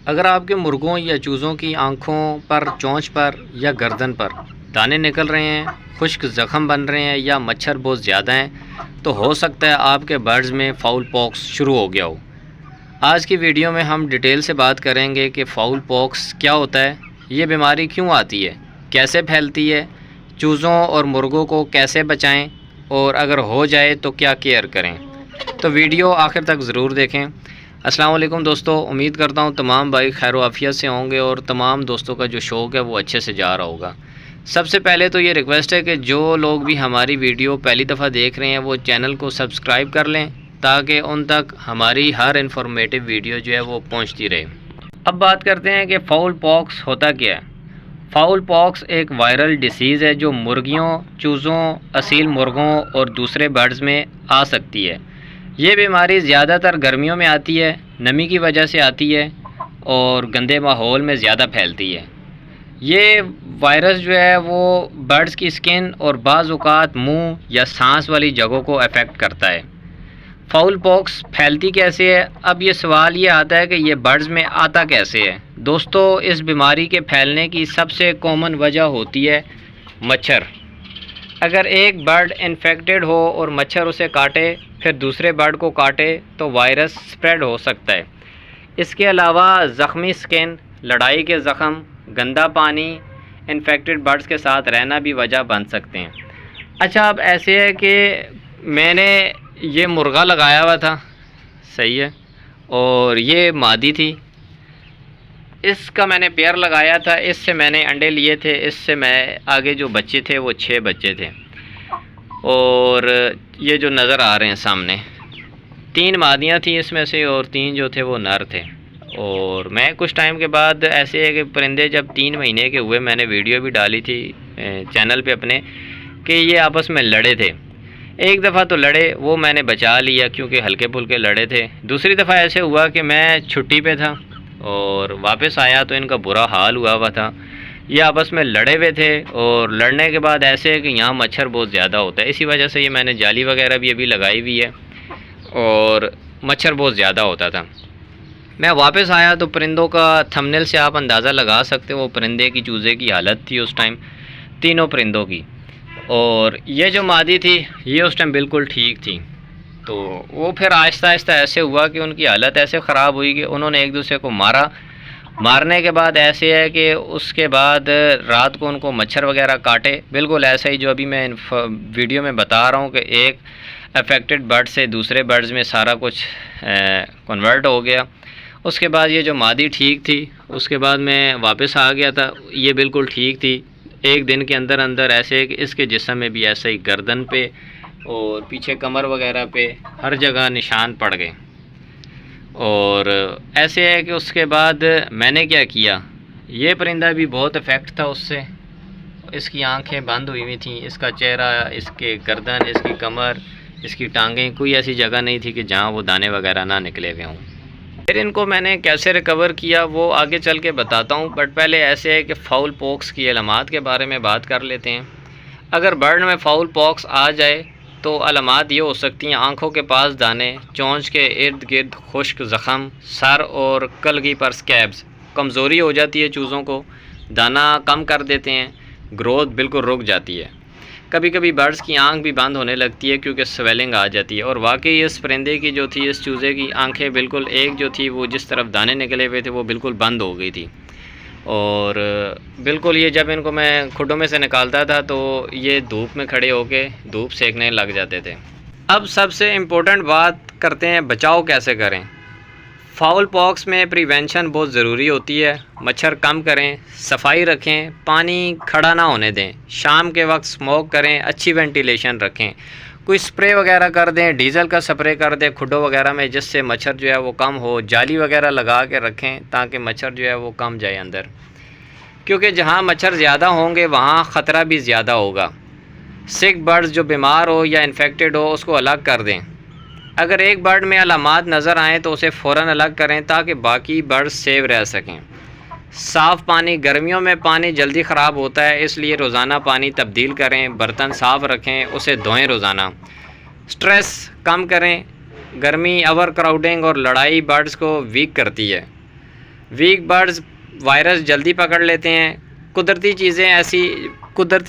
अगर आपके मुर्गों या चूज़ों की आँखों पर, चोंच पर या गर्दन पर दाने निकल रहे हैं, खुश्क ज़ख़म बन रहे हैं या मच्छर बहुत ज़्यादा हैं, तो हो सकता है आपके बर्ड्स में फाउल पॉक्स शुरू हो गया हो। आज की वीडियो में हम डिटेल से बात करेंगे कि फाउल पॉक्स क्या होता है, ये बीमारी क्यों आती है, कैसे फैलती है, चूज़ों और मुर्गों को कैसे बचाएं और अगर हो जाए तो क्या केयर करें। तो वीडियो आखिर तक ज़रूर देखें। अस्सलाम वालेकुम दोस्तों, उम्मीद करता हूँ तमाम भाई खैर आफियत से होंगे और तमाम दोस्तों का जो शौक़ है वो अच्छे से जा रहा होगा। सबसे पहले तो ये रिक्वेस्ट है कि जो लोग भी हमारी वीडियो पहली दफ़ा देख रहे हैं वो चैनल को सब्सक्राइब कर लें ताकि उन तक हमारी हर इन्फॉर्मेटिव वीडियो जो है वो पहुँचती रहे। अब बात करते हैं कि फाउल पॉक्स होता क्या है। फाउल पॉक्स एक वायरल डिसीज़ है जो मुर्गियों, चूज़ों, असील मुर्गों और दूसरे बर्ड्स में आ सकती है। ये बीमारी ज़्यादातर गर्मियों में आती है, नमी की वजह से आती है और गंदे माहौल में ज़्यादा फैलती है। ये वायरस जो है वो बर्ड्स की स्किन और बाज़ औक़ात मुंह या सांस वाली जगहों को अफेक्ट करता है। फाउल पॉक्स फैलती कैसे है? अब ये सवाल ये आता है कि ये बर्ड्स में आता कैसे है। दोस्तों, इस बीमारी के फैलने की सबसे कॉमन वजह होती है मच्छर। अगर एक बर्ड इन्फेक्टेड हो और मच्छर उसे काटे फिर दूसरे बर्ड को काटे तो वायरस स्प्रेड हो सकता है। इसके अलावा ज़ख्मी स्किन, लड़ाई के ज़ख़म, गंदा पानी, इन्फेक्टेड बर्ड्स के साथ रहना भी वजह बन सकते हैं। अच्छा, अब ऐसे है कि मैंने ये मुर्गा लगाया हुआ था, सही है, और ये मादी थी। इसका मैंने पेयर लगाया था, इससे मैंने अंडे लिए थे, इससे मैं आगे जो बच्चे थे वो 6 बच्चे थे और ये जो नज़र आ रहे हैं सामने 3 मादियाँ थी इसमें से और 3 जो थे वो नर थे। और मैं कुछ टाइम के बाद ऐसे है कि परिंदे जब 3 महीने के हुए, मैंने वीडियो भी डाली थी चैनल पे अपने कि ये आपस में लड़े थे। एक दफ़ा तो लड़े, वो मैंने बचा लिया क्योंकि हल्के फुल्के लड़े थे। दूसरी दफ़ा ऐसे हुआ कि मैं छुट्टी पे था और वापस आया तो इनका बुरा हाल हुआ था। ये आपस में लड़े हुए थे और लड़ने के बाद ऐसे है कि यहाँ मच्छर बहुत ज़्यादा होता है, इसी वजह से ये मैंने जाली वगैरह भी अभी लगाई हुई है और मच्छर बहुत ज़्यादा होता था। मैं वापस आया तो परिंदों का थंबनेल से आप अंदाज़ा लगा सकते हो वो परिंदे की, चूज़े की हालत थी उस टाइम, तीनों परिंदों की। और ये जो मादी थी ये उस टाइम बिल्कुल ठीक थी। तो वो फिर आहिस्ता आहिस्ता ऐसे हुआ कि उनकी हालत ऐसे ख़राब हुई कि उन्होंने एक दूसरे को मारा। मारने के बाद ऐसे है कि उसके बाद रात को उनको मच्छर वगैरह काटे, बिल्कुल ऐसा ही जो अभी मैं वीडियो में बता रहा हूँ कि एक अफेक्टेड बर्ड से दूसरे बर्ड्स में सारा कुछ कन्वर्ट हो गया। उसके बाद ये जो मादी ठीक थी, उसके बाद मैं वापस आ गया था, ये बिल्कुल ठीक थी। एक दिन के अंदर अंदर ऐसे है कि इसके जिस्म में भी ऐसे ही गर्दन पे और पीछे कमर वगैरह पे हर जगह निशान पड़ गए। और ऐसे है कि उसके बाद मैंने क्या किया, ये परिंदा भी बहुत इफ़ेक्ट था उससे। इसकी आंखें बंद हुई हुई थी, इसका चेहरा, इसके गर्दन, इसकी कमर, इसकी टांगें, कोई ऐसी जगह नहीं थी कि जहाँ वो दाने वगैरह ना निकले हुए हों। फिर इनको मैंने कैसे रिकवर किया वो आगे चल के बताता हूँ, बट पहले ऐसे है कि फाउल पॉक्स की अलामात के बारे में बात कर लेते हैं। अगर बर्ड में फाउल पॉक्स आ जाए तो अलामात ये हो सकती हैं आँखों के पास दाने, चोंच के इर्द गिर्द खुश्क ज़ख़म, सर और कलगी पर स्कैब्स, कमज़ोरी हो जाती है चूज़ों को, दाना कम कर देते हैं, ग्रोथ बिल्कुल रुक जाती है। कभी कभी बर्ड्स की आंख भी बंद होने लगती है क्योंकि स्वेलिंग आ जाती है। और वाकई इस परिंदे की जो थी, इस चूज़े की आंखें बिल्कुल एक जो थी वो जिस तरफ दाने निकले हुए थे वो बिल्कुल बंद हो गई थी। और बिल्कुल ये जब इनको मैं खुडों में से निकालता था तो ये धूप में खड़े होके धूप सेकने लग जाते थे। अब सबसे इम्पोर्टेंट बात करते हैं, बचाव कैसे करें। फाउल पॉक्स में प्रिवेंशन बहुत ज़रूरी होती है। मच्छर कम करें, सफाई रखें, पानी खड़ा ना होने दें, शाम के वक्त स्मोक करें, अच्छी वेंटिलेशन रखें, कोई स्प्रे वगैरह कर दें, डीज़ल का स्प्रे कर दें खुडों वगैरह में जिससे मच्छर जो है वो कम हो। जाली वगैरह लगा के रखें ताकि मच्छर जो है वो कम जाए अंदर, क्योंकि जहाँ मच्छर ज़्यादा होंगे वहाँ ख़तरा भी ज़्यादा होगा। सिक बर्ड्स जो बीमार हो या इन्फेक्टेड हो उसको अलग कर दें। अगर एक बर्ड में अलामात नज़र आएँ तो उसे फ़ौरन अलग करें ताकि बाकी बर्ड्स सेव रह सकें। साफ़ पानी, गर्मियों में पानी जल्दी ख़राब होता है इसलिए रोज़ाना पानी तब्दील करें। बर्तन साफ़ रखें, उसे धोएं रोज़ाना। स्ट्रेस कम करें, गर्मी, ओवर क्राउडिंग और लड़ाई बर्ड्स को वीक करती है। वीक बर्ड्स वायरस जल्दी पकड़ लेते हैं। कुदरती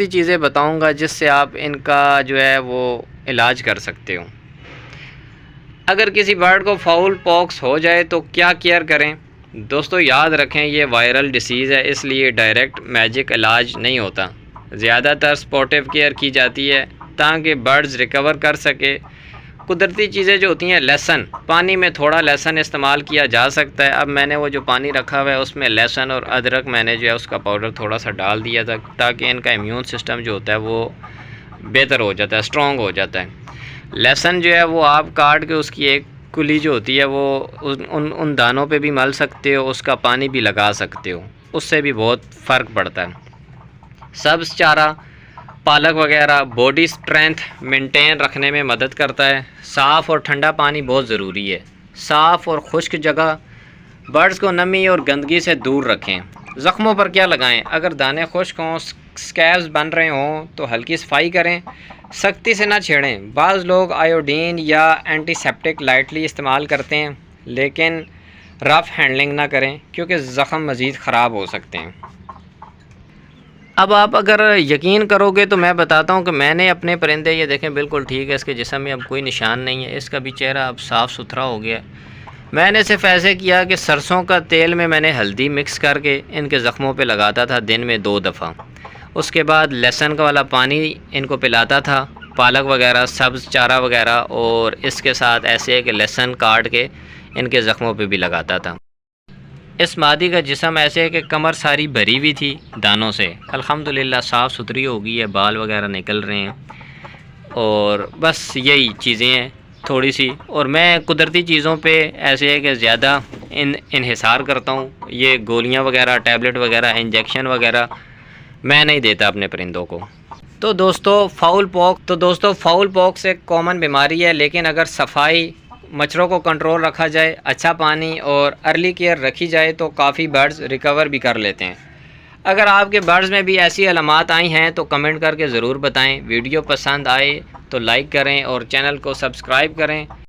चीज़ें बताऊंगा जिससे आप इनका जो है वो इलाज कर सकते हो। अगर किसी बर्ड को फाउल पॉक्स हो जाए तो क्या केयर करें? दोस्तों याद रखें, ये वायरल डिसीज़ है, इसलिए डायरेक्ट मैजिक इलाज नहीं होता। ज़्यादातर स्पॉटिव केयर की जाती है ताकि बर्ड्स रिकवर कर सके। कुदरती चीज़ें जो होती हैं, लहसुन, पानी में थोड़ा लहसुन इस्तेमाल किया जा सकता है। अब मैंने वो जो पानी रखा हुआ है उसमें लहसुन और अदरक मैंने जो है उसका पाउडर थोड़ा सा डाल दिया था ताकि इनका इम्यून सिस्टम जो होता है वो बेहतर हो जाता है, स्ट्रॉन्ग हो जाता है। लहसुन जो है वो आप काट के उसकी एक कुली जो होती है वो उन दानों पे भी मल सकते हो, उसका पानी भी लगा सकते हो, उससे भी बहुत फ़र्क पड़ता है। सब्ज़ चारा, पालक वगैरह बॉडी स्ट्रेंथ मेंटेन रखने में मदद करता है। साफ़ और ठंडा पानी बहुत ज़रूरी है। साफ़ और खुश्क जगह, बर्ड्स को नमी और गंदगी से दूर रखें। ज़ख्मों पर क्या लगाएं? अगर दाने खुश्क हों, स्कैब्स बन रहे हों तो हल्की सफाई करें, सख्ती से ना छेड़ें। बाज़ लोग आयोडीन या एंटीसेप्टिक लाइटली इस्तेमाल करते हैं, लेकिन रफ़ हैंडलिंग ना करें क्योंकि ज़ख़म मज़ीद ख़राब हो सकते हैं। अब आप अगर यकीन करोगे तो मैं बताता हूँ कि मैंने अपने परिंदे, ये देखें बिल्कुल ठीक है, इसके जिस्म में अब कोई निशान नहीं है, इसका भी चेहरा अब साफ़ सुथरा हो गया। मैंने सिर्फ ऐसे किया कि सरसों का तेल में मैंने हल्दी मिक्स करके इनके ज़ख्मों पे लगाता था दिन में 2 दफ़ा। उसके बाद लहसुन का वाला पानी इनको पिलाता था, पालक वगैरह, सब्ज़ चारा वगैरह, और इसके साथ ऐसे कि लहसुन काट के इनके ज़ख्मों पे भी लगाता था। इस मादी का जिस्म ऐसे है कि कमर सारी भरी हुई थी दानों से, अल्हम्दुलिल्लाह साफ़ सुथरी हो गई है, बाल वगैरह निकल रहे हैं, और बस यही चीज़ें हैं थोड़ी सी। और मैं कुदरती चीज़ों पे ऐसे है कि ज़्यादा इन्हिसार करता हूँ। ये गोलियाँ वगैरह, टैबलेट वगैरह, इंजेक्शन वगैरह मैं नहीं देता अपने परिंदों को। तो दोस्तों फाउल पॉक्स एक कॉमन बीमारी है, लेकिन अगर सफाई, मच्छरों को कंट्रोल रखा जाए, अच्छा पानी और अर्ली केयर रखी जाए तो काफ़ी बर्ड्स रिकवर भी कर लेते हैं। अगर आपके बर्ड्स में भी ऐसी अलामात आई हैं तो कमेंट करके ज़रूर बताएं। वीडियो पसंद आए तो लाइक करें और चैनल को सब्सक्राइब करें।